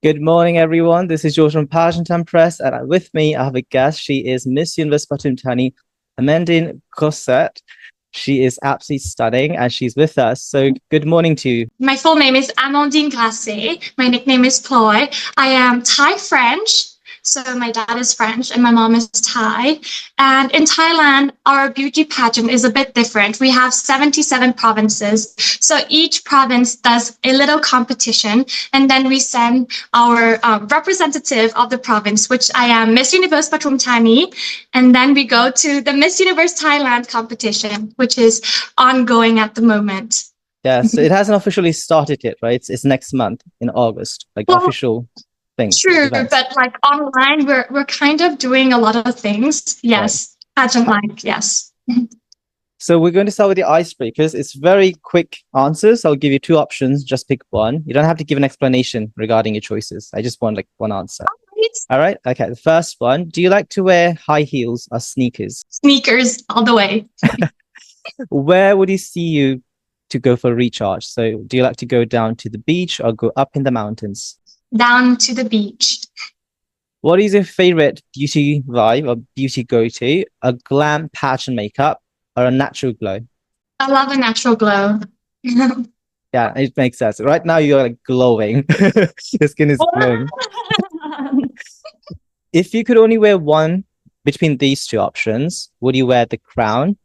Good morning, everyone. This is George from Pageant Press, and with me, I have a guest. She is Miss Universe Pathum Thani, Amandine Grasset. She is absolutely stunning, and she's with us. So, good morning to you. My full name is Amandine Grasset. My nickname is Ploy. I am Thai French. So my dad is French and my mom is Thai. And in Thailand, our beauty pageant is a bit different. We have 77 provinces. So each province does a little competition. And then we send our representative of the province, which I am Miss Universe Pathum Thani. And then we go to the Miss Universe Thailand competition, which is ongoing at the moment. Yeah, so it hasn't officially started yet, right? It's next month in August, like official things. True, but like online, we're kind of doing a lot of things. Yes, pageant like, yes. So we're going to start with the icebreakers. It's very quick answers. I'll give you two options. Just pick one. You don't have to give an explanation regarding your choices. I just want like one answer. All right. Okay. The first one. Do you like to wear high heels or sneakers? Sneakers all the way. Where would you see you to go for a recharge? So do you like to go down to the beach or go up in the mountains? Down to the beach. What is your favorite beauty vibe or beauty go-to? A glam pageant makeup or a natural glow? I love a natural glow. Yeah, it makes sense. Right now you're like glowing. Your skin is glowing. If you could only wear one between these two options, would you wear the crown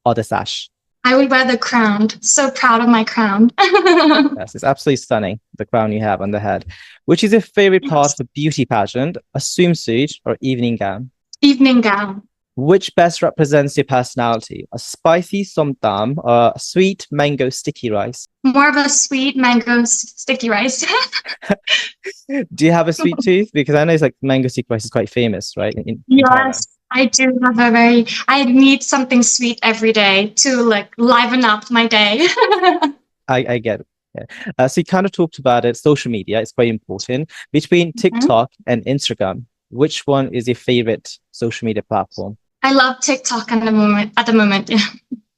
or the sash? I would wear the crown. So proud of my crown. Yes, it's absolutely stunning, the crown you have on the head. Which is your favorite part of a beauty pageant? A swimsuit or evening gown? Evening gown. Which best represents your personality? A spicy somtam or a sweet mango sticky rice? More of a sweet mango sticky rice. Do you have a sweet tooth? Because I know it's like mango sticky rice is quite famous, right? Yes, I do have I need something sweet every day to like liven up my day. I get it. Yeah. So you kind of talked about it. Social media is quite important. Between TikTok and Instagram, which one is your favorite social media platform? I love TikTok at the moment. Yeah.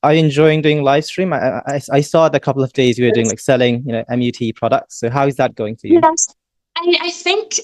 Are you enjoying doing live stream? I saw it a couple of days you were doing like selling, MUT products. So how is that going for you? Yes. I think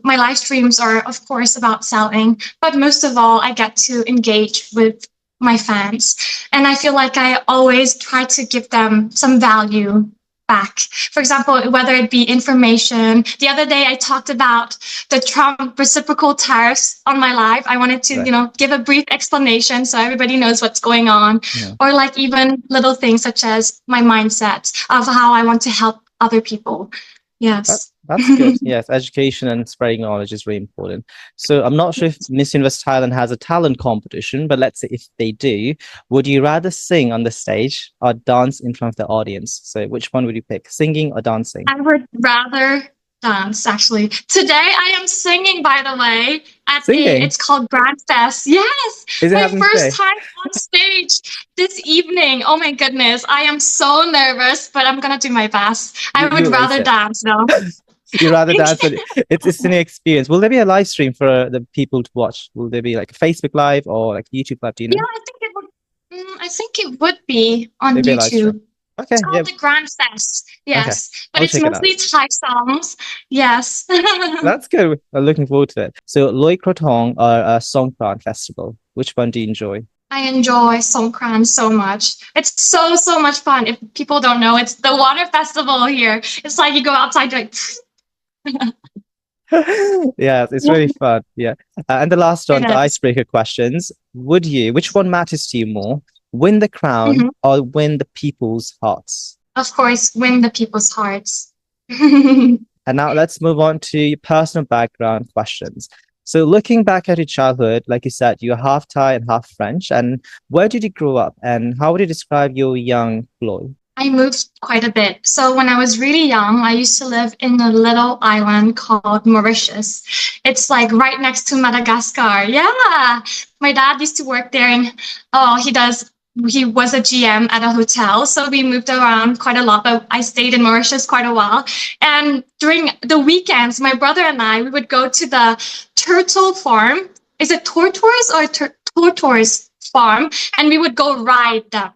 my live streams are, of course, about selling, but most of all, I get to engage with my fans. And I feel like I always try to give them some value back. For example, whether it be information. The other day, I talked about the Trump reciprocal tariffs on my live. I wanted to, give a brief explanation so everybody knows what's going on. Yeah. Or like even little things such as my mindset of how I want to help other people. Yes. That's good. Yes, education and spreading knowledge is really important. So I'm not sure if Miss Universe Thailand has a talent competition, but let's say if they do, would you rather sing on the stage or dance in front of the audience? So which one would you pick, singing or dancing? I would rather dance, actually. Today I am singing, by the way, it's called Grand Fest. Yes, my first time on stage this evening. Oh my goodness, I am so nervous, but I'm gonna do my best. I would rather dance though. You'd rather dance, but it's an experience. Will there be a live stream for the people to watch? Will there be like a Facebook Live or like YouTube Live? Do you know? Yeah, I think it would. I think it would be on YouTube. Okay, it's called the Grand Fest. Yes, okay. But it's mostly Thai songs. Yes. That's good. I'm looking forward to it. So, Loi Krotong or Songkran Festival, which one do you enjoy? I enjoy Songkran so much. It's so much fun. If people don't know, it's the water festival here. It's like you go outside like. Yeah, it's really fun. Yeah. And the last one, the icebreaker questions. Which one matters to you more? Win the crown or win the people's hearts? Of course, win the people's hearts. And now let's move on to your personal background questions. So looking back at your childhood, like you said, you're half Thai and half French. And where did you grow up? And how would you describe your young Floyd? I moved quite a bit. So when I was really young, I used to live in a little island called Mauritius. It's like right next to Madagascar. Yeah. My dad used to work there and he was a GM at a hotel. So we moved around quite a lot, but I stayed in Mauritius quite a while. And during the weekends, my brother and we would go to the turtle farm. Is it tortoise or tortoise farm? And we would go ride them.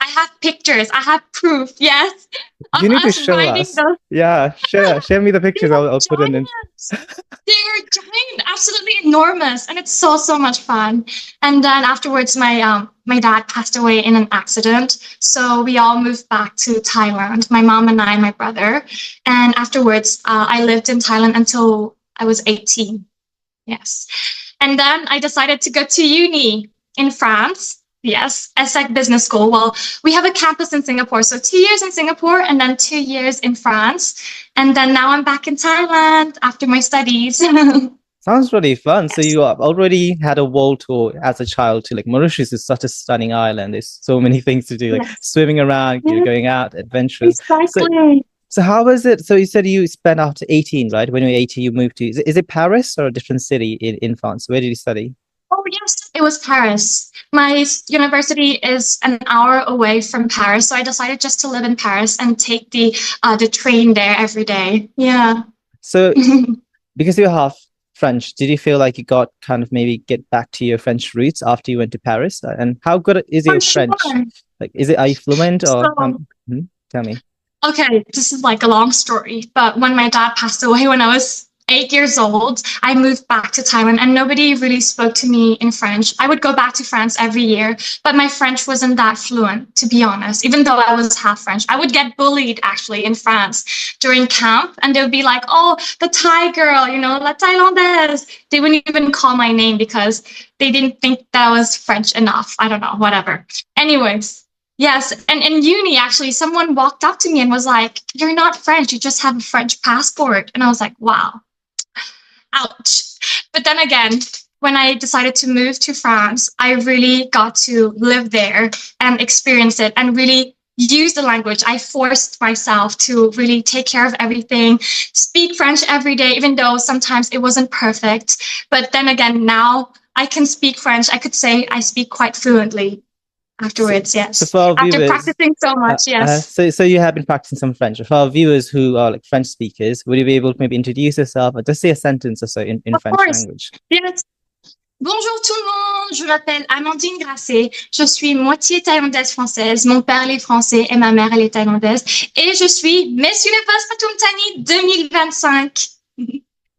I have pictures. I have proof. Yes, of You need to us show riding us. those. Yeah, share me the pictures. I'll put it in. Giants. They're giant, absolutely enormous, and it's so much fun. And then afterwards, my dad passed away in an accident, so we all moved back to Thailand. My mom and I, and my brother. And afterwards, I lived in Thailand until I was 18. Yes, and then I decided to go to uni in France. Yes, ESSEC Business School. Well, we have a campus in Singapore, so 2 years in Singapore and then 2 years in France. And then now I'm back in Thailand after my studies. Sounds really fun. So you have already had a world tour as a child to like Mauritius is such a stunning island. There's so many things to do, like Yes. swimming around, you're Yes, going out, adventures. So exactly. so how was it? So you said you spent after 18, right? When you were 18, you moved to, is it Paris or a different city in France? Where did you study? Oh, yes, it was Paris. My university is an hour away from Paris, so I decided just to live in Paris and take the train there every day. Yeah. So because you're half French, did you feel like you got kind of maybe get back to your French roots after you went to Paris? And how good is For your sure. French? Like, are you fluent or So, tell me. okay, this is like a long story, but when my dad passed away when I was 8 years old, I moved back to Thailand and nobody really spoke to me in French. I would go back to France every year, but my French wasn't that fluent, to be honest, even though I was half French. I would get bullied actually in France during camp, and they would be like, oh, the Thai girl, la Thailandaise. They wouldn't even call my name because they didn't think that I was French enough. I don't know, whatever. Anyways. Yes, and in uni, actually, someone walked up to me and was like, you're not French, you just have a French passport. And I was like, wow, ouch. But then again, when I decided to move to France, I really got to live there and experience it and really use the language. I forced myself to really take care of everything, speak French every day, even though sometimes it wasn't perfect. But then again, now I can speak French. I could say I speak quite fluently. Afterwards, yes. So for our After viewers, practicing so much, yes. so you have been practicing some French. For our viewers who are like French speakers, would you be able to maybe introduce yourself or just say a sentence or so in Of French course. language? Yes. Bonjour tout le monde, je m'appelle Amandine Grasset, je suis moitié thaïlandaise française, mon père est français et ma mère elle est thaïlandaise et je suis Miss Universe Pathum Thani 2025.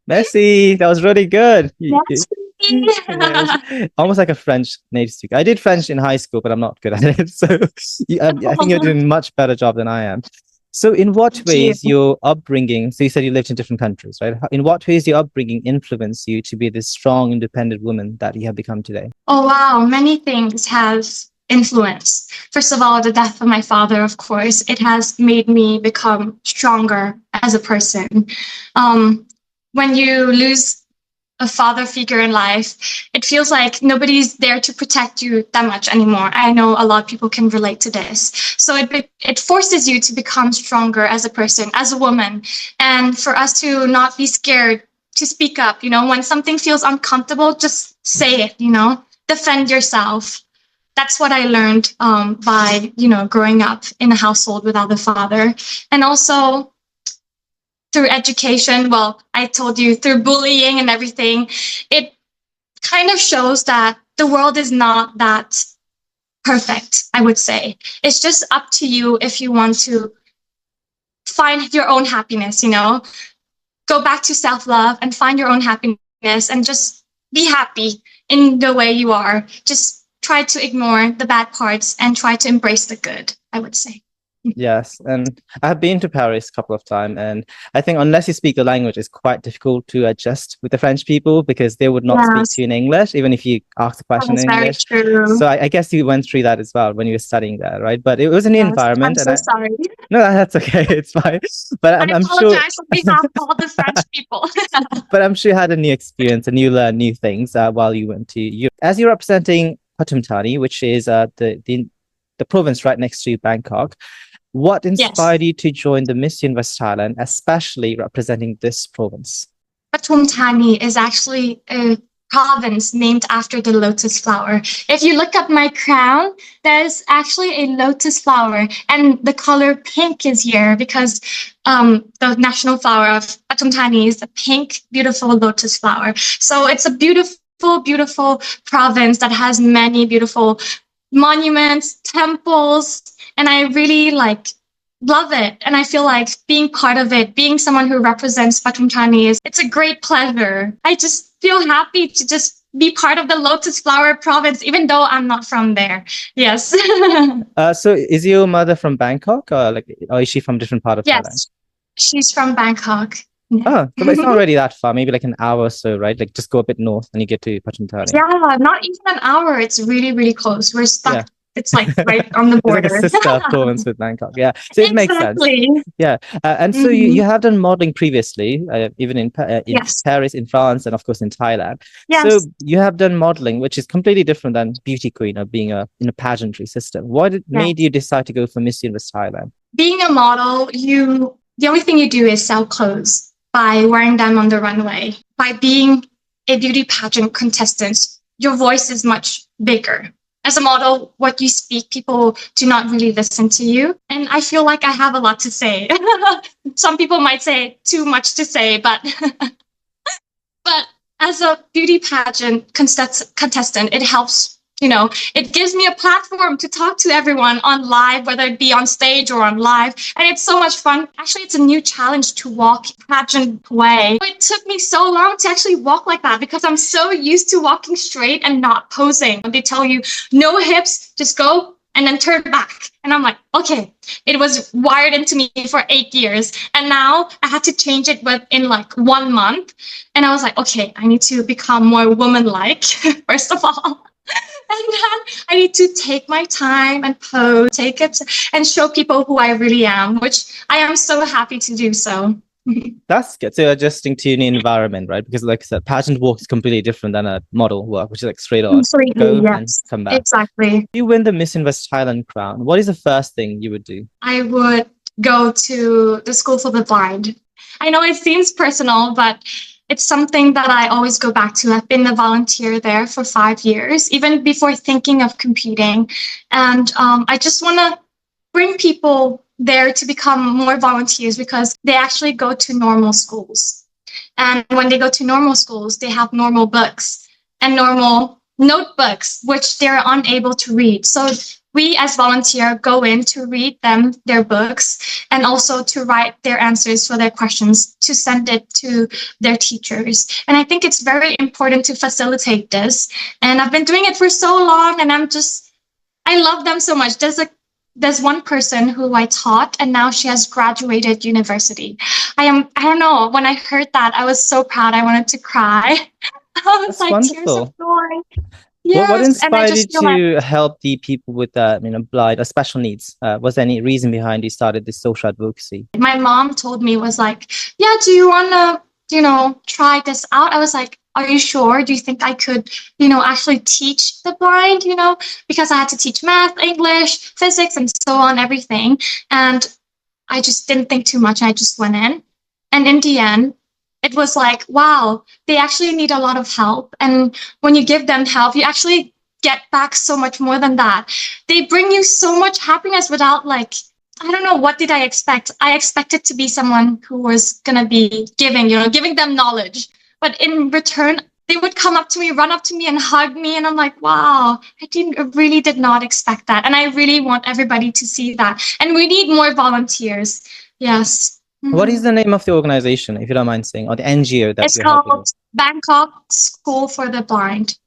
Merci, that was really good. Merci. Yeah, almost like a French native speaker. I did French in high school, but I'm not good at it. So I think you're doing a much better job than I am. So in what ways your upbringing, so you said you lived in different countries, right? In what ways your upbringing influenced you to be this strong, independent woman that you have become today? Oh, wow. Many things have influenced. First of all, the death of my father, of course, it has made me become stronger as a person. When you lose a father figure in life, it feels like nobody's there to protect you that much anymore. I know a lot of people can relate to this. So it forces you to become stronger as a person, as a woman, and for us to not be scared to speak up. When something feels uncomfortable, just say it. Defend yourself. That's what I learned by growing up in a household without a father, and also through education. Well, I told you, through bullying and everything, it kind of shows that the world is not that perfect, I would say. It's just up to you if you want to find your own happiness, go back to self-love and find your own happiness and just be happy in the way you are. Just try to ignore the bad parts and try to embrace the good, I would say. Yes, and I've been to Paris a couple of times, and I think unless you speak the language, it's quite difficult to adjust with the French people because they would not speak to you in English, even if you ask the question in English. Very true. So I guess you went through that as well when you were studying there, right? But it was a new environment. I'm so sorry. No, that's okay. It's fine. But I apologize on behalf of all the French people. But I'm sure you had a new experience and you learned new things while you went to Europe. As you're representing Pathum Thani, which is the province right next to Bangkok, what inspired you to join the Miss Universe Thailand, especially representing this province? Pathum Thani is actually a province named after the lotus flower. If you look up my crown, there's actually a lotus flower, and the color pink is here because the national flower of Pathum Thani is a pink, beautiful lotus flower. So it's a beautiful province that has many beautiful monuments, temples, and I really like love it. And I feel like being part of it, being someone who represents Pathum Thani it's a great pleasure. I just feel happy to just be part of the Lotus Flower province, even though I'm not from there. Yes. So is your mother from Bangkok, or is she from a different part of Thailand? Yes, she's from Bangkok. Oh, so it's not really that far, maybe like an hour or so, right? Like just go a bit north and you get to Pathum Thani. Yeah, not even an hour. It's really, really close. We're stuck. Yeah. It's like right on the It's like border. a sister province with Bangkok. Yeah, so it makes sense. Exactly. Yeah, and so you have done modeling previously, even in Yes. Paris, in France, and of course in Thailand. Yes. So you have done modeling, which is completely different than beauty queen or being in a pageantry system. What made you decide to go for Miss Universe Thailand? Being a model, the only thing you do is sell clothes by wearing them on the runway. By being a beauty pageant contestant, your voice is much bigger. As a model, what you speak, people do not really listen to you. And I feel like I have a lot to say. Some people might say too much to say, but as a beauty pageant contestant, it helps, it gives me a platform to talk to everyone on live, whether it be on stage or on live. And it's so much fun. Actually, it's a new challenge to walk pageant way. It took me so long to actually walk like that because I'm so used to walking straight and not posing. They tell you no hips, just go and then turn back. And I'm like, okay, it was wired into me for 8 years. And now I had to change it within like 1 month. And I was like, okay, I need to become more woman-like, first of all. And then I need to take my time and pose, take it and show people who I really am, which I am so happy to do so. That's good. So adjusting to the environment, right? Because like I said, pageant walk is completely different than a model walk, which is like straight on. Completely, Go yes. and come back. Exactly. If you win the Miss Universe Thailand crown, what is the first thing you would do? I would go to the School for the Blind. I know it seems personal, but it's something that I always go back to. I've been a volunteer there for 5 years, even before thinking of competing. And I just want to bring people there to become more volunteers because they actually go to normal schools. And when they go to normal schools, they have normal books and normal notebooks, which they're unable to read. So we as volunteers go in to read them their books and also to write their answers for their questions to send it to their teachers. And I think it's very important to facilitate this. And I've been doing it for so long and I love them so much. There's one person who I taught and now she has graduated university. I don't know, when I heard that, I was so proud. I wanted to cry. I was That's like, wonderful. tears of joy. Yes, what inspired you feel to help the people with blind or special needs? Was there any reason behind you started this social advocacy? My mom told me, was like, yeah, do you want to, try this out? I was like, are you sure? Do you think I could, actually teach the blind, because I had to teach math, English, physics, and so on, everything. And I just didn't think too much. I just went in. And in the end, it was like, wow, they actually need a lot of help. And when you give them help, you actually get back so much more than that. They bring you so much happiness without I don't know, what did I expect? I expected to be someone who was going to be giving them knowledge. But in return, they would come up to me, run up to me and hug me. And I'm like, wow, I really did not expect that. And I really want everybody to see that. And we need more volunteers. Yes. What is the name of the organization, if you don't mind saying, or the NGO that you're helping? It's called Bangkok School for the Blind.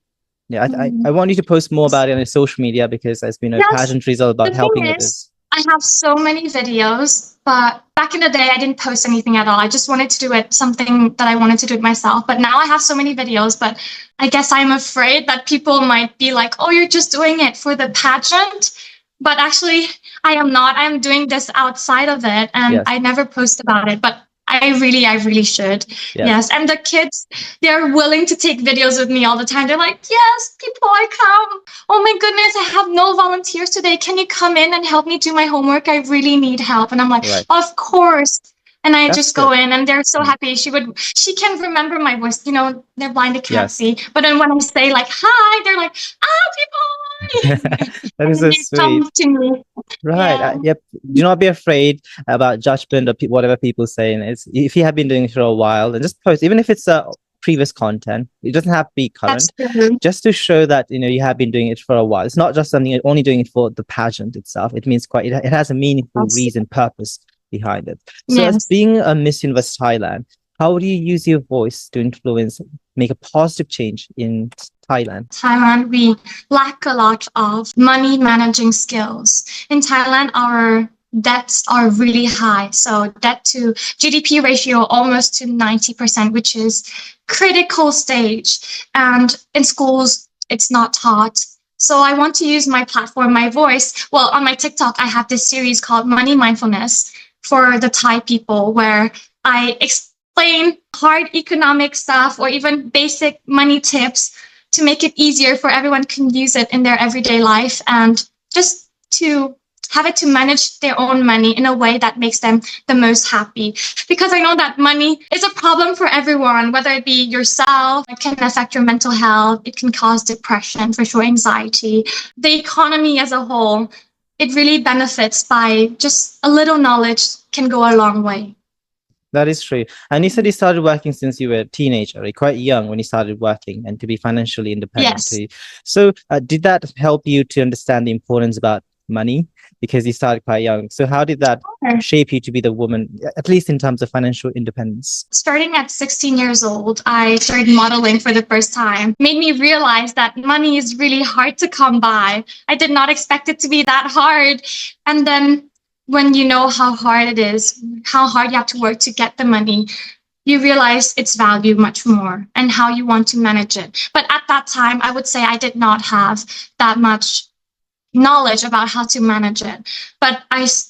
Yeah, I want you to post more about it on your social media because as we know, pageantry is all about helping others. I have so many videos, but back in the day, I didn't post anything at all. I just wanted to do it, something that I wanted to do it myself. But now I have so many videos, but I guess I'm afraid that people might be like, oh, you're just doing it for the pageant. But actually, I am not. I'm doing this outside of it, and I never post about it. But I really should. Yes. And the kids, they're willing to take videos with me all the time. They're like, yes, people, I come. Oh my goodness, I have no volunteers today. Can you come in and help me do my homework? I really need help. And I'm like, of course. And I just go in and they're so happy. She can remember my voice. They're blind, they can't see. But then when I say hi, they're like, people. That is so sweet. Come to me. Right. Yep. Do not be afraid about judgment or whatever people say. And if you have been doing it for a while, then just post, even if it's previous content. It doesn't have to be current, That's true. just to show that you have been doing it for a while. It's not just something you're only doing it for the pageant itself. It means it has a meaningful reason, purpose behind it. So as Yes. being a Miss Universe Thailand, how do you use your voice to influence, make a positive change in Thailand? Thailand, we lack a lot of money managing skills. In Thailand, our debts are really high. So debt to GDP ratio almost to 90%, which is critical stage. And in schools, it's not taught. So I want to use my platform, my voice. Well, on my TikTok, I have this series called Money Mindfulness for the Thai people, where I explain hard economic stuff or even basic money tips to make it easier for everyone can use it in their everyday life and just to have it to manage their own money in a way that makes them the most happy. Because I know that money is a problem for everyone, whether it be yourself, it can affect your mental health, it can cause depression, for sure, anxiety. The economy as a whole, it really benefits by just a little knowledge can go a long way. That is true. And you said you started working since you were a teenager, right? Quite young when you started working and to be financially independent Yes. too. So did that help you to understand the importance about money? Because you started quite young. So how did that shape you to be the woman, at least in terms of financial independence? Starting at 16 years old, I started modeling for the first time. Made me realize that money is really hard to come by. I did not expect it to be that hard. And then when you know how hard it is, how hard you have to work to get the money, you realize its value much more and how you want to manage it. But at that time, I would say I did not have that much knowledge about how to manage it. But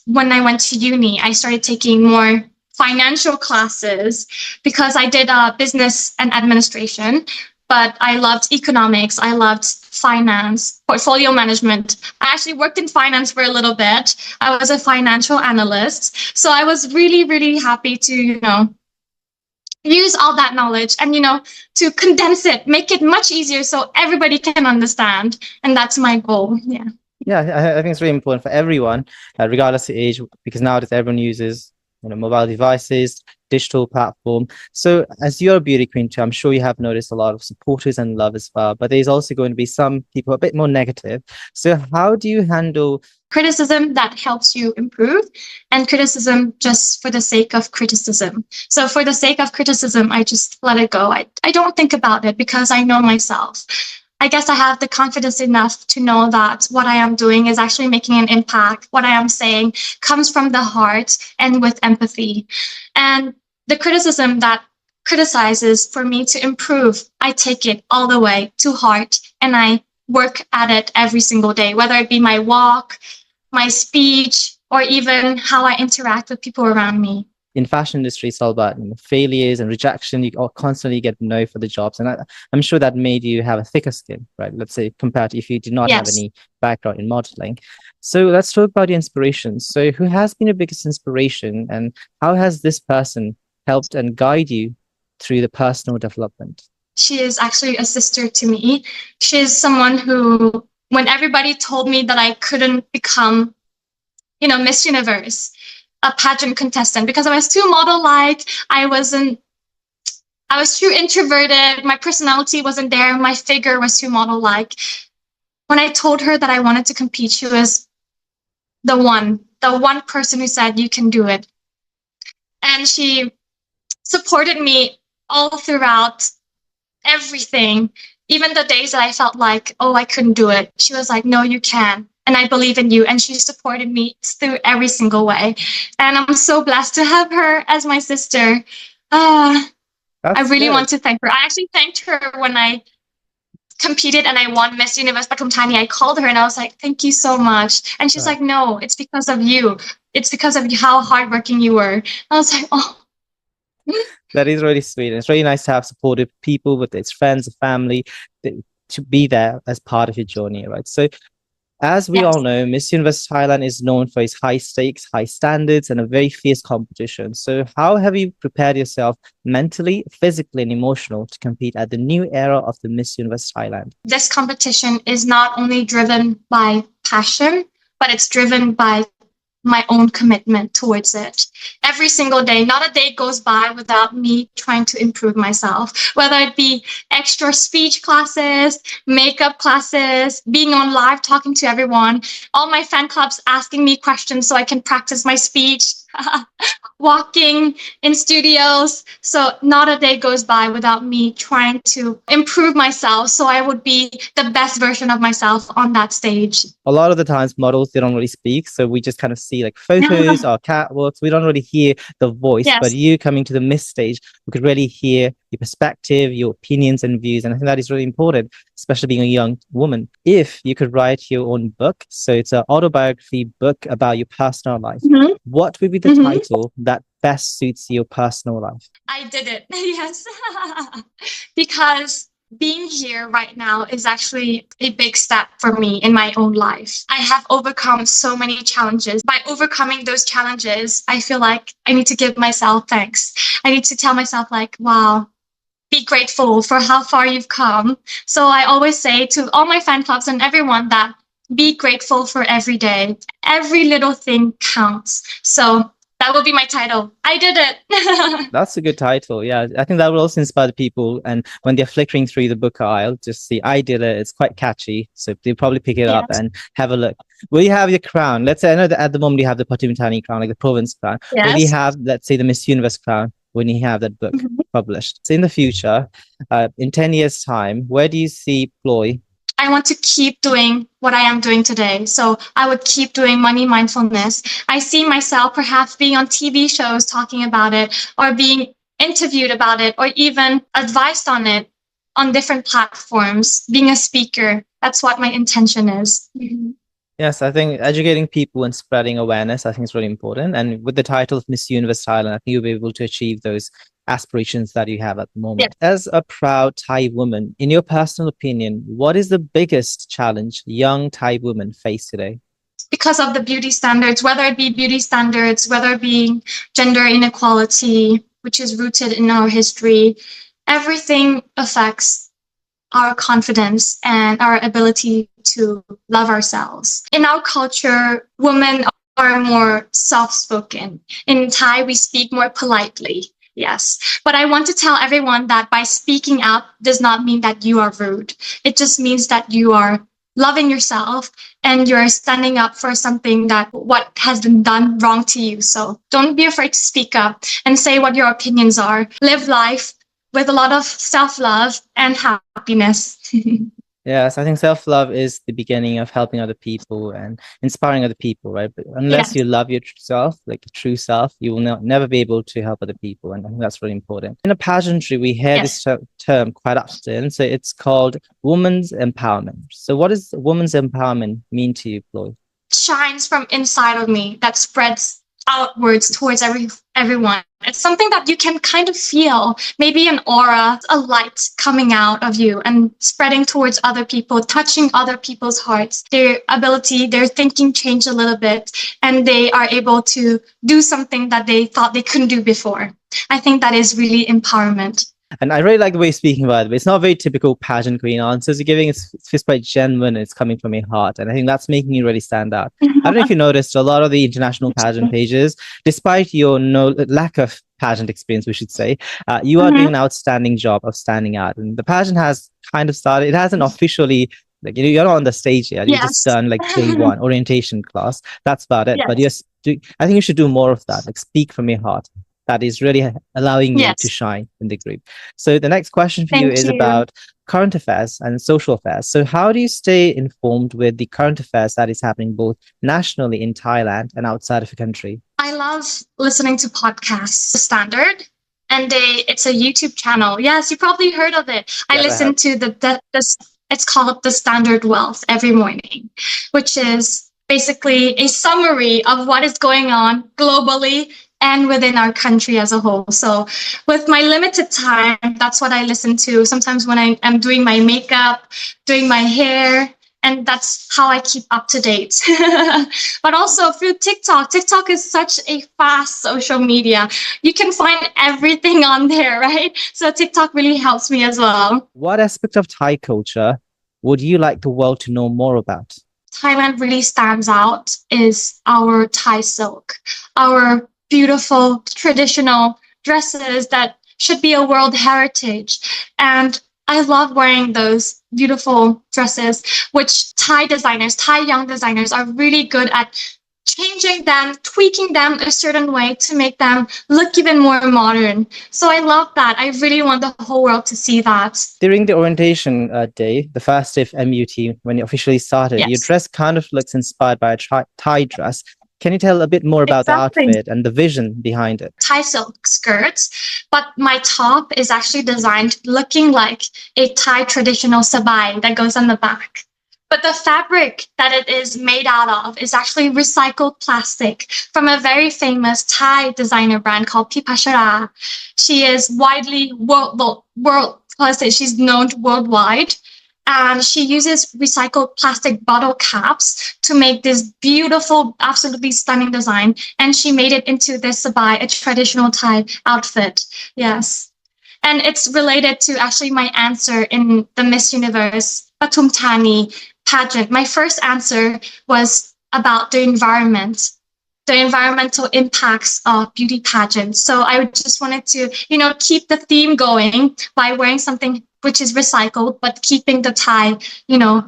when I went to uni, I started taking more financial classes because I did business and administration, but I loved economics. I loved finance, portfolio management. I actually worked in finance for a little bit. I was a financial analyst. So I was really, really happy to, use all that knowledge and, to condense it, make it much easier so everybody can understand. And that's my goal. Yeah. Yeah, I think it's really important for everyone, regardless of age, because nowadays everyone uses mobile devices, digital platform. So as you're a beauty queen too, I'm sure you have noticed a lot of supporters and love as well, but there's also going to be some people a bit more negative. So how do you handle criticism that helps you improve and criticism just for the sake of criticism? So for the sake of criticism, I just let it go. I don't think about it because I know myself. I guess I have the confidence enough to know that what I am doing is actually making an impact. What I am saying comes from the heart and with empathy. And the criticism that criticizes for me to improve, I take it all the way to heart and I work at it every single day, whether it be my walk, my speech, or even how I interact with people around me. In fashion industry, it's all about failures and rejection. You constantly get no for the jobs, and I'm sure that made you have a thicker skin, right? Let's say compared to if you did not have any background in modeling. So let's talk about your inspiration. So who has been your biggest inspiration, and how has this person helped and guide you through the personal development? She is actually a sister to me. She's someone who, when everybody told me that I couldn't become, Miss Universe, a pageant contestant, because I was too model-like, I was too introverted, my personality wasn't there, my figure was too model-like. When I told her that I wanted to compete, she was the one person who said, you can do it. And she supported me all throughout everything, even the days that I felt like, oh, I couldn't do it. She was like, no, you can. And I believe in you. And she supported me through every single way. And I'm so blessed to have her as my sister. I really want to thank her. I actually thanked her when I competed and I won Miss Universe Pathum Thani. I called her and I was like, thank you so much. And she's like, no, it's because of you. It's because of how hardworking you were. I was like, oh. That is really sweet. And it's really nice to have supportive people, with its friends, family, to be there as part of your journey, right? So as we all know, Miss Universe Thailand is known for its high stakes, high standards, and a very fierce competition. So how have you prepared yourself mentally, physically, and emotional to compete at the new era of the Miss Universe Thailand? This competition is not only driven by passion, but it's driven by my own commitment towards it. Every single day, not a day goes by without me trying to improve myself, whether it be extra speech classes, makeup classes, being on live talking to everyone, all my fan clubs asking me questions so I can practice my speech, walking in studios. So not a day goes by without me trying to improve myself so I would be the best version of myself on that stage. A lot of the times models, they don't really speak, so we just kind of see like photos or catwalks. We don't really hear the voice. Yes. But you coming to the Miss stage, we could really hear your perspective, your opinions and views, and I think that is really important, especially being a young woman. If you could write your own book, so it's an autobiography book about your personal life, what would be the title that best suits your personal life? I did it. Yes. Because being here right now is actually a big step for me in my own life. I have overcome so many challenges. By overcoming those challenges, I feel like I need to give myself thanks. I need to tell myself like, wow, be grateful for how far you've come. So I always say to all my fan clubs and everyone that be grateful for every day. Every little thing counts. So that will be my title. I did it. That's a good title. Yeah, I think that will also inspire the people. And when they're flickering through the book aisle, just see, I did it. It's quite catchy. So they'll probably pick it up and have a look. Will you have your crown? Let's say, I know that at the moment you have the Pathum Thani crown, like the province crown. Yes. Will you have, let's say, the Miss Universe crown when you have that book published? So in the future, in 10 years' time, where do you see Ploy? I want to keep doing what I am doing today. So I would keep doing money mindfulness. I see myself perhaps being on TV shows talking about it, or being interviewed about it, or even advised on it on different platforms, being a speaker. That's what my intention is. Yes, I think educating people and spreading awareness, I think is really important. And with the title of Miss Universe Thailand, I think you'll be able to achieve those aspirations that you have at the moment. Yeah. As a proud Thai woman, in your personal opinion, what is the biggest challenge young Thai women face today? Because of the beauty standards, whether it be beauty standards, whether it be gender inequality, which is rooted in our history, everything affects our confidence and our ability to love ourselves. In our culture, women are more soft-spoken. In Thai, we speak more politely. Yes. But I want to tell everyone that by speaking up does not mean that you are rude. It just means that you are loving yourself and you're standing up for something that what has been done wrong to you. So don't be afraid to speak up and say what your opinions are. Live life with a lot of self-love and happiness. Yes, I think self-love is the beginning of helping other people and inspiring other people, right? But unless you love your self, like your true self, you will never be able to help other people. And I think that's really important. In a pageantry, we hear this term quite often. So it's called women's empowerment. So what does women's empowerment mean to you, Ploy? Shines from inside of me that spreads outwards towards everyone. It's something that you can kind of feel, maybe an aura, a light coming out of you and spreading towards other people, touching other people's hearts. Their ability, their thinking changed a little bit, and they are able to do something that they thought they couldn't do before. I think that is really empowerment. And I really like the way you're speaking about it, but it's not very typical pageant queen answers you're giving. It's quite genuine. It's coming from your heart. And I think that's making you really stand out. I don't know if you noticed, a lot of the international pageant pages, despite your lack of pageant experience, we should say, you are doing an outstanding job of standing out. And the pageant has kind of started. It hasn't officially, like, you're not on the stage yet. You've just done like day one orientation class. That's about it. But I think you should do more of that. Like, speak from your heart. That is really allowing you to shine in the group. So the next question for you is about current affairs and social affairs. So how do you stay informed with the current affairs that is happening both nationally in Thailand and outside of the country? I love listening to podcasts. The Standard, and it's a YouTube channel. Yes, you probably heard of it. I listen to it's called The Standard Wealth every morning, which is basically a summary of what is going on globally and within our country as a whole. So with my limited time, that's what I listen to. Sometimes when I am doing my makeup, doing my hair, and that's how I keep up to date. But also through TikTok. TikTok is such a fast social media. You can find everything on there, right? So TikTok really helps me as well. What aspect of Thai culture would you like the world to know more about? Thailand really stands out is our Thai silk, our beautiful traditional dresses that should be a world heritage. And I love wearing those beautiful dresses, which Thai designers, Thai young designers are really good at changing them, tweaking them a certain way to make them look even more modern. So I love that. I really want the whole world to see that. During the orientation day, the first day of MUT, when it officially started, your Yes. dress kind of looks inspired by a Thai dress. Can you tell a bit more about the Exactly. outfit and the vision behind it? Thai silk skirts, but my top is actually designed looking like a Thai traditional sabai that goes on the back. But the fabric that it is made out of is actually recycled plastic from a very famous Thai designer brand called Pipashara. She is widely she's known worldwide. And she uses recycled plastic bottle caps to make this beautiful, absolutely stunning design. And she made it into this sabai, a traditional Thai outfit. Yes. And it's related to actually my answer in the Miss Universe Pathum Thani pageant. My first answer was about the environment, the environmental impacts of beauty pageants. So I just wanted to, keep the theme going by wearing something which is recycled, but keeping the Thai,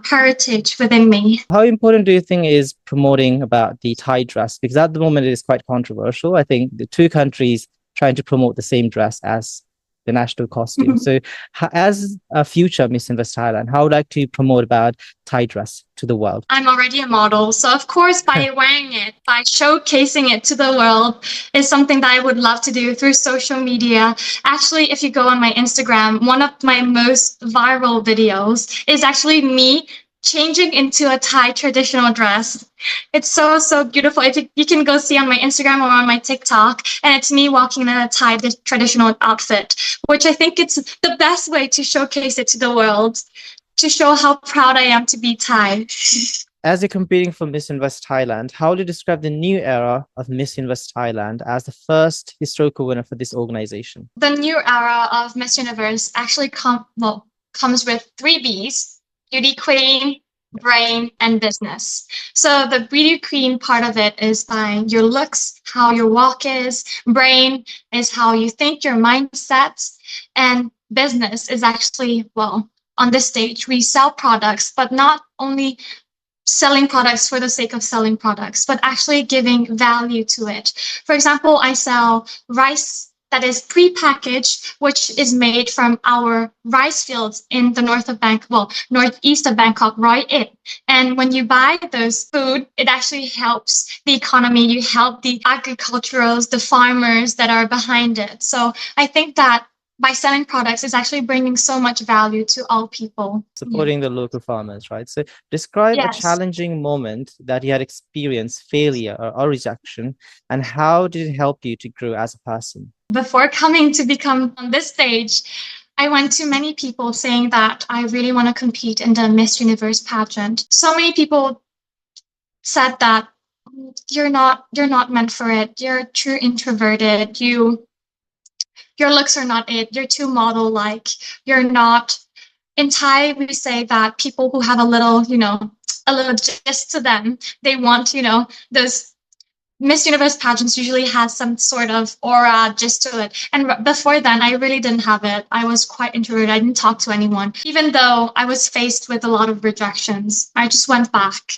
heritage within me. How important do you think is promoting about the Thai dress? Because at the moment it is quite controversial. I think the two countries trying to promote the same dress as the national costume. So as a future Miss Universe Thailand, how would you like to promote about Thai dress to the world? I'm already a model. So of course, by wearing it, by showcasing it to the world is something that I would love to do through social media. Actually, if you go on my Instagram, one of my most viral videos is actually me changing into a Thai traditional dress. It's so, so beautiful. If you can go see on my Instagram or on my TikTok, and it's me walking in a Thai traditional outfit, which I think it's the best way to showcase it to the world, to show how proud I am to be Thai. As you're competing for Miss Universe Thailand, how do you describe the new era of Miss Universe Thailand as the first historical winner for this organization? The new era of Miss Universe actually comes with 3 Bs: beauty queen, brain, and business. So the beauty queen part of it is by your looks, how your walk is. Brain is how you think, your mindset. And business is actually, on this stage, we sell products, but not only selling products for the sake of selling products, but actually giving value to it. For example, I sell rice that is pre-packaged, which is made from our rice fields in the northeast of Bangkok, right? And when you buy those food, it actually helps the economy. You help the agriculturals, the farmers that are behind it. So I think that by selling products is actually bringing so much value to all people. Supporting the local farmers, right? So describe a Yes. challenging moment that you had experienced failure or rejection, and how did it help you to grow as a person? Before coming to become on this stage, I went to many people saying that I really want to compete in the Miss Universe pageant. So many people said that you're not meant for it. You're too introverted. Your looks are not it. You're too model-like. You're not. In Thai, we say that people who have a little gist to them, they want, those Miss Universe pageants usually has some sort of aura just to it. And before then, I really didn't have it. I was quite introverted. I didn't talk to anyone. Even though I was faced with a lot of rejections, I just went back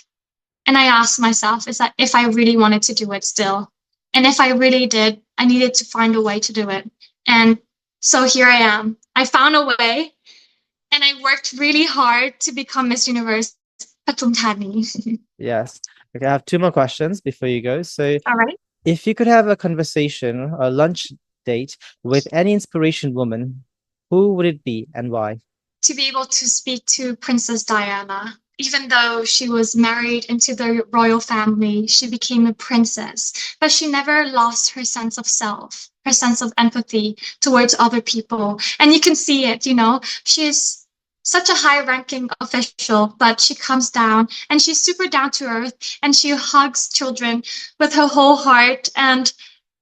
and I asked myself, is that if I really wanted to do it still? And if I really did, I needed to find a way to do it. And so here I am. I found a way and I worked really hard to become Miss Universe Pathum Thani. Yes. Okay, I have 2 more questions before you go. So, All right. if you could have a conversation or a lunch date with any inspiration woman, who would it be and why? To be able to speak to Princess Diana. Even though she was married into the royal family, she became a princess, but she never lost her sense of self, her sense of empathy towards other people. And you can see it, she's such a high-ranking official, but she comes down and she's super down to earth and she hugs children with her whole heart. And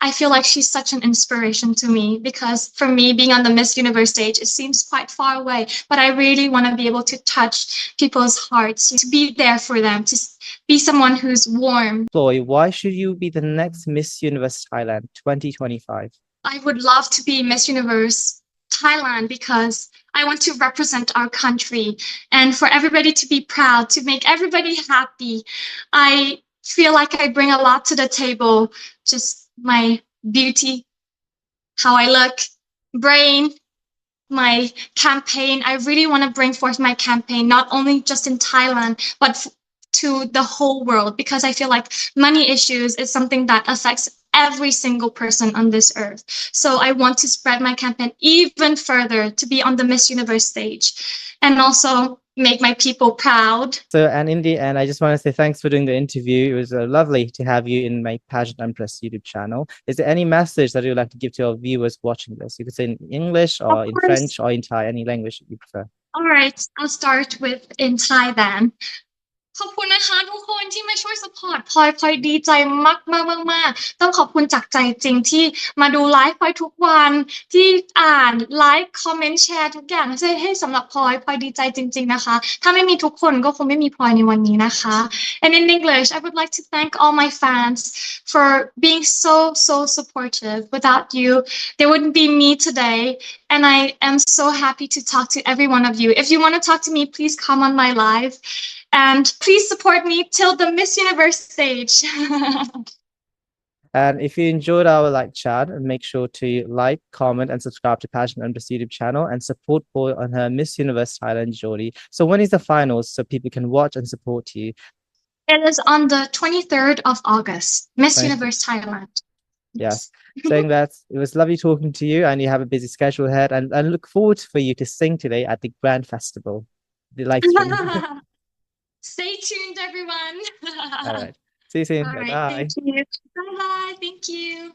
I feel like she's such an inspiration to me because for me, being on the Miss Universe stage, it seems quite far away, but I really want to be able to touch people's hearts, to be there for them, to be someone who's warm. Chloe, why should you be the next Miss Universe Thailand 2025? I would love to be Miss Universe Thailand because I want to represent our country and for everybody to be proud, to make everybody happy. I feel like I bring a lot to the table, just my beauty, how I look, brain, my campaign. I really want to bring forth my campaign, not only just in Thailand, but to the whole world, because I feel like money issues is something that affects every single person on this earth. So I want to spread my campaign even further to be on the Miss Universe stage and also make my people proud. So, and in the end, I just want to say thanks for doing the interview. It was lovely to have you in my Pageant Empress YouTube channel. Is there any message that you'd like to give to our viewers watching this? You could say in English Of or in course. French or in Thai, any language that you prefer. All right, I'll start with in Thai then. ขอบคุณนะคะทุกคนที่มาช่วยสปอร์ตพลอยดีใจมากต้องขอบคุณจากใจจริงที่มาดูไลฟ์พลอยทุกวันที่อ่านไลฟ์คอมเมนต์แชร์ทุกอย่างให้สำหรับพลอยดีใจจริงๆนะคะถ้าไม่มีทุกคนก็คงไม่มีพลอยในวันนี้นะคะ And in English I would like to thank all my fans for being so supportive. Without you there wouldn't be me today and I am so happy to talk to every one of you. If you want to talk to me, please come on my live. And please support me till the Miss Universe stage. And if you enjoyed our chat, make sure to like, comment, and subscribe to Pageant Empress YouTube channel and support Paul on her Miss Universe Thailand journey. So when is the finals so people can watch and support you? It is on the 23rd of August, Miss Universe Thailand. Yes. Saying that, it was lovely talking to you and you have a busy schedule ahead and I look forward for you to sing today at the Grand Festival, the live stream. Stay tuned, everyone. All right. See you soon. All right. Bye-bye. Thank you. Bye-bye. Thank you.